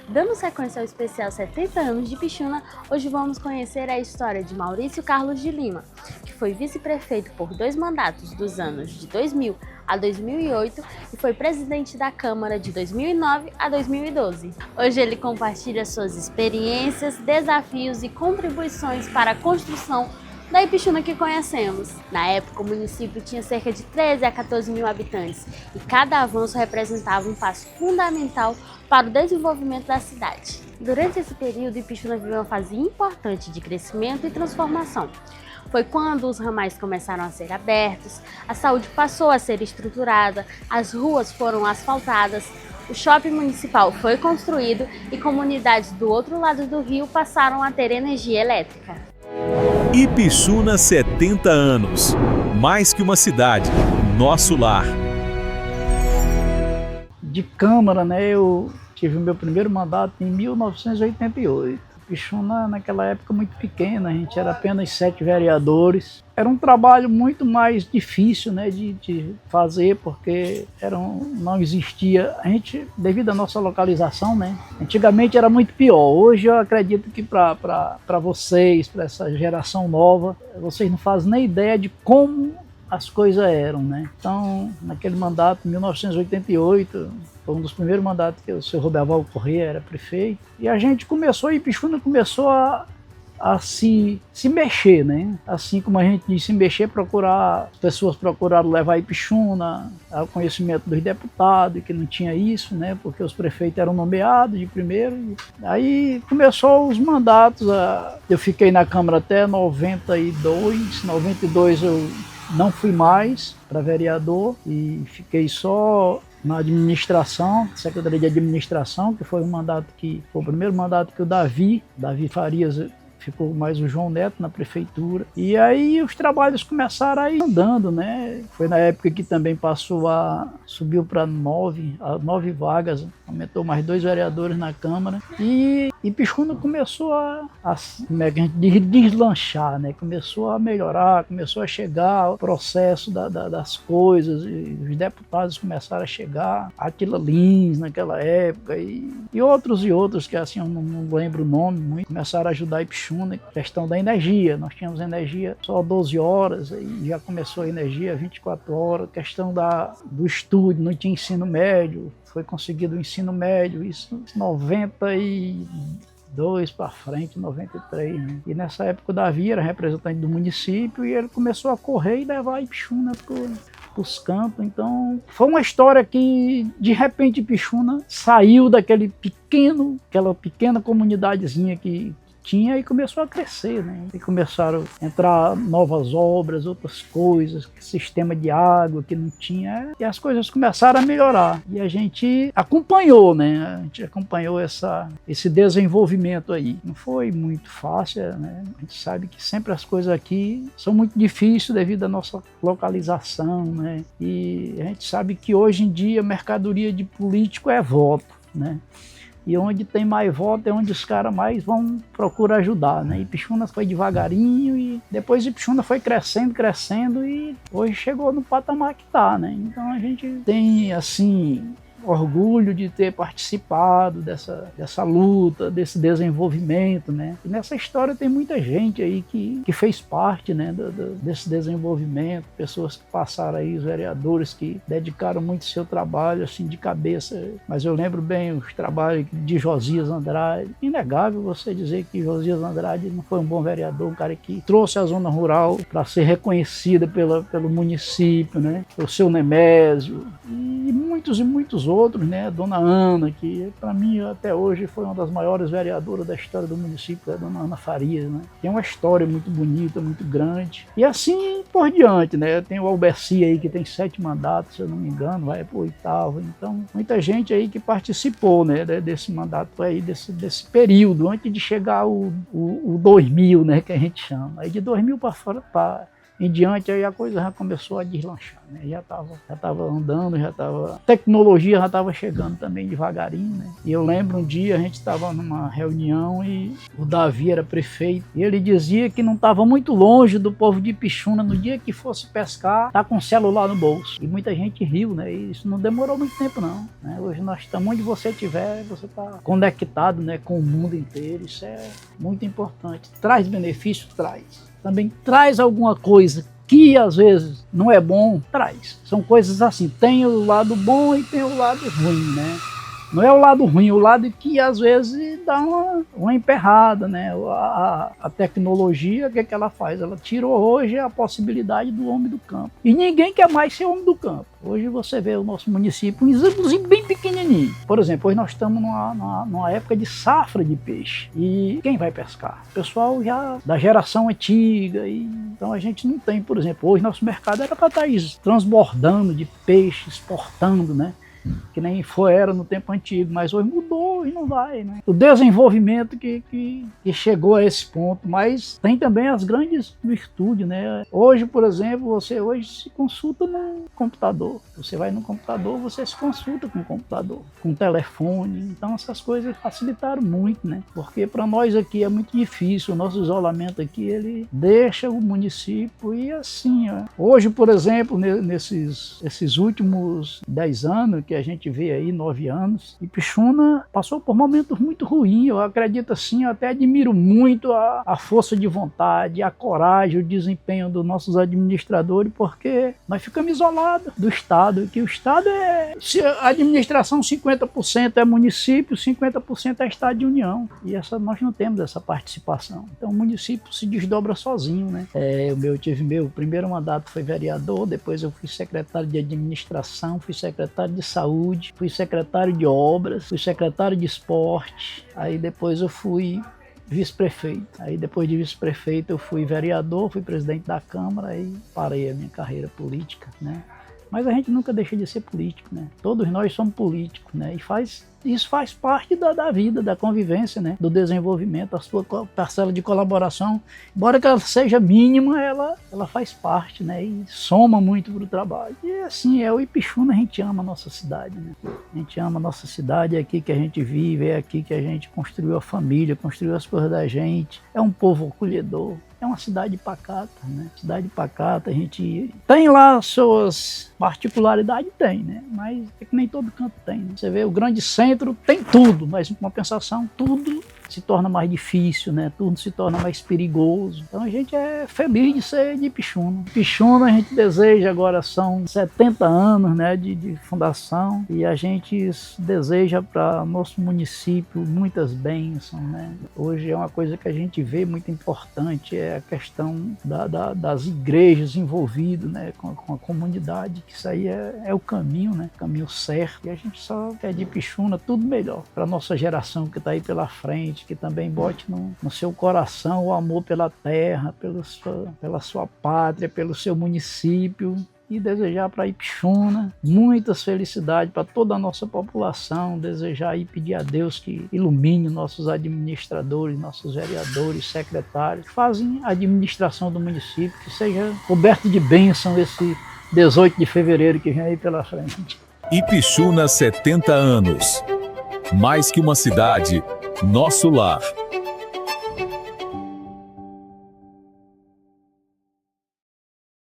Dando sequência ao especial 70 anos de Ipixuna, hoje vamos conhecer a história de Maurício Carlos de Lima, que foi vice-prefeito por 2 mandatos dos anos de 2000 a 2008 e foi presidente da Câmara de 2009 a 2012. Hoje ele compartilha suas experiências, desafios e contribuições para a construção da Ipixuna que conhecemos. Na época, o município tinha cerca de 13 a 14 mil habitantes e cada avanço representava um passo fundamental para o desenvolvimento da cidade. Durante esse período, Ipixuna viveu uma fase importante de crescimento e transformação. Foi quando os ramais começaram a ser abertos, a saúde passou a ser estruturada, as ruas foram asfaltadas, o shopping municipal foi construído e comunidades do outro lado do rio passaram a ter energia elétrica. Ipixuna 70 anos. Mais que uma cidade, nosso lar. De Câmara, eu tive o meu primeiro mandato em 1988. Ipixuna, naquela época, muito pequena, a gente era apenas 7 vereadores. Era um trabalho muito mais difícil, de fazer, porque não existia, devido à nossa localização, antigamente era muito pior. Hoje eu acredito que para vocês, para essa geração nova, vocês não fazem nem ideia de como as coisas eram, Então, naquele mandato, em 1988, foi um dos primeiros mandatos que o senhor Roberval Corrêa era prefeito, e a gente Ipixuna começou a se mexer, Assim como a gente diz se mexer, as pessoas procuraram levar Ipixuna ao conhecimento dos deputados, que não tinha isso, porque os prefeitos eram nomeados de primeiro. Aí começou os mandatos, eu fiquei na Câmara até 92 eu não fui mais para vereador e fiquei só na administração, Secretaria de Administração, que foi foi o primeiro mandato que o Davi Farias ficou, mais o João Neto na prefeitura. E aí os trabalhos começaram a ir andando, Foi na época que também subiu para 9 vagas, aumentou mais 2 vereadores na Câmara. E Ipixuna começou como é que a gente diz, deslanchar, Começou a melhorar, começou a chegar o processo das coisas, e os deputados começaram a chegar, Atila Lins naquela época, e outros que assim eu não lembro o nome muito, começaram a ajudar Ipixuna. Questão da energia, nós tínhamos energia só 12 horas, e já começou a energia 24 horas, questão do estudo, não tinha ensino médio, foi conseguido o ensino médio, isso em 92 para frente, 93. E nessa época o Davi era representante do município e ele começou a correr e levar a Ipixuna para os campos. Então foi uma história que de repente Ipixuna saiu daquela pequena comunidadezinha que tinha e começou a crescer, E começaram a entrar novas obras, outras coisas, sistema de água que não tinha, e as coisas começaram a melhorar. E a gente acompanhou, A gente acompanhou esse desenvolvimento aí. Não foi muito fácil, A gente sabe que sempre as coisas aqui são muito difíceis devido à nossa localização, E a gente sabe que hoje em dia a mercadoria de político é voto, E onde tem mais voto é onde os caras mais vão procurar ajudar, Ipixuna foi devagarinho e depois Ipixuna foi crescendo e hoje chegou no patamar que está, Então a gente tem, assim, orgulho de ter participado dessa luta, desse desenvolvimento, E nessa história tem muita gente aí que fez parte, desse desenvolvimento, pessoas que passaram aí, os vereadores que dedicaram muito seu trabalho, assim, de cabeça. Mas eu lembro bem os trabalhos de Josias Andrade. Inegável você dizer que Josias Andrade não foi um bom vereador, um cara que trouxe a zona rural para ser reconhecida pelo município, O seu Nemésio e muitos outros, a dona Ana, que para mim até hoje foi uma das maiores vereadoras da história do município, a dona Ana Farias, Tem uma história muito bonita, muito grande. E assim por diante, Tem o Alberci aí que tem 7 mandatos, se eu não me engano, vai pro 8º. Então, muita gente aí que participou, desse mandato aí, desse período, antes de chegar o 2000, que a gente chama. Aí de 2000 para em diante, aí a coisa já começou a deslanchar, né? Já tava andando, a tecnologia já estava chegando também devagarinho, né? E eu lembro um dia a gente estava numa reunião e o Davi era prefeito e ele dizia que não estava muito longe do povo de Ipixuna no dia que fosse pescar, tá com o celular no bolso. E muita gente riu, né? E isso não demorou muito tempo não, né? Hoje nós estamos onde você estiver, você está conectado, né, com o mundo inteiro. Isso é muito importante. Traz benefício? Traz. Também traz alguma coisa que às vezes não é bom? Traz. São coisas assim, tem o lado bom e tem o lado ruim, né? Não é o lado ruim, o lado que às vezes dá uma emperrada, né? A tecnologia, o que ela faz? Ela tirou hoje a possibilidade do homem do campo. E ninguém quer mais ser homem do campo. Hoje você vê o nosso município um examozinho bem pequenininho. Por exemplo, hoje nós estamos numa época de safra de peixe. E quem vai pescar? O pessoal já da geração antiga. Então a gente não tem, por exemplo, hoje nosso mercado era para estar transbordando de peixe, exportando, né? Que nem era no tempo antigo, mas hoje mudou e não vai, né? O desenvolvimento que chegou a esse ponto, mas tem também as grandes virtudes, né? Hoje, por exemplo, você hoje se consulta no computador. Você vai no computador, você se consulta com o computador, com o telefone. Então essas coisas facilitaram muito, né? Porque para nós aqui é muito difícil, o nosso isolamento aqui, ele deixa o município e assim, ó. Hoje, por exemplo, nesses últimos 10 anos, que a gente vê aí, 9 anos, Ipixuna passou por momentos muito ruins. Eu acredito assim, eu até admiro muito a força de vontade, a coragem, o desempenho dos nossos administradores, porque nós ficamos isolados do Estado, que o Estado a administração 50% é município, 50% é Estado de União, e nós não temos essa participação. Então o município se desdobra sozinho, né? Meu primeiro mandato foi vereador, depois eu fui secretário de administração, fui secretário de saúde, fui secretário de obras, fui secretário de esporte, aí depois eu fui vice-prefeito. Aí depois de vice-prefeito eu fui vereador, fui presidente da Câmara e parei a minha carreira política, né? Mas a gente nunca deixa de ser político, né? Todos nós somos políticos, né? E isso faz parte da vida, da convivência, né? Do desenvolvimento, a sua parcela de colaboração, embora que ela seja mínima, ela faz parte, né? E soma muito para o trabalho. E assim, o Ipixuna, a gente ama a nossa cidade, né? A gente ama a nossa cidade, é aqui que a gente vive, é aqui que a gente construiu a família, construiu as coisas da gente. É um povo acolhedor. É uma cidade pacata, né? Cidade pacata, a gente tem lá suas particularidades, tem, né? Mas é que nem todo canto tem, né? Você vê, o grande centro tem tudo, mas em compensação, tudo se torna mais difícil, né? Tudo se torna mais perigoso. Então a gente é feliz de ser de Ipixuna. Ipixuna a gente deseja, agora são 70 anos, né, de fundação, e a gente deseja para nosso município muitas bênçãos, né? Hoje é uma coisa que a gente vê muito importante, é a questão das igrejas envolvidas, né, com a comunidade, que isso aí é o caminho, né? O caminho certo. E a gente só quer de Ipixuna tudo melhor para a nossa geração que está aí pela frente, que também bote no seu coração o amor pela terra, pela sua pátria, pelo seu município, e desejar para Ipixuna muitas felicidades para toda a nossa população, desejar e pedir a Deus que ilumine nossos administradores, nossos vereadores, secretários, que fazem a administração do município, que seja coberto de bênção esse 18 de fevereiro que vem aí pela frente. Ipixuna 70 anos. Mais que uma cidade, nosso lar.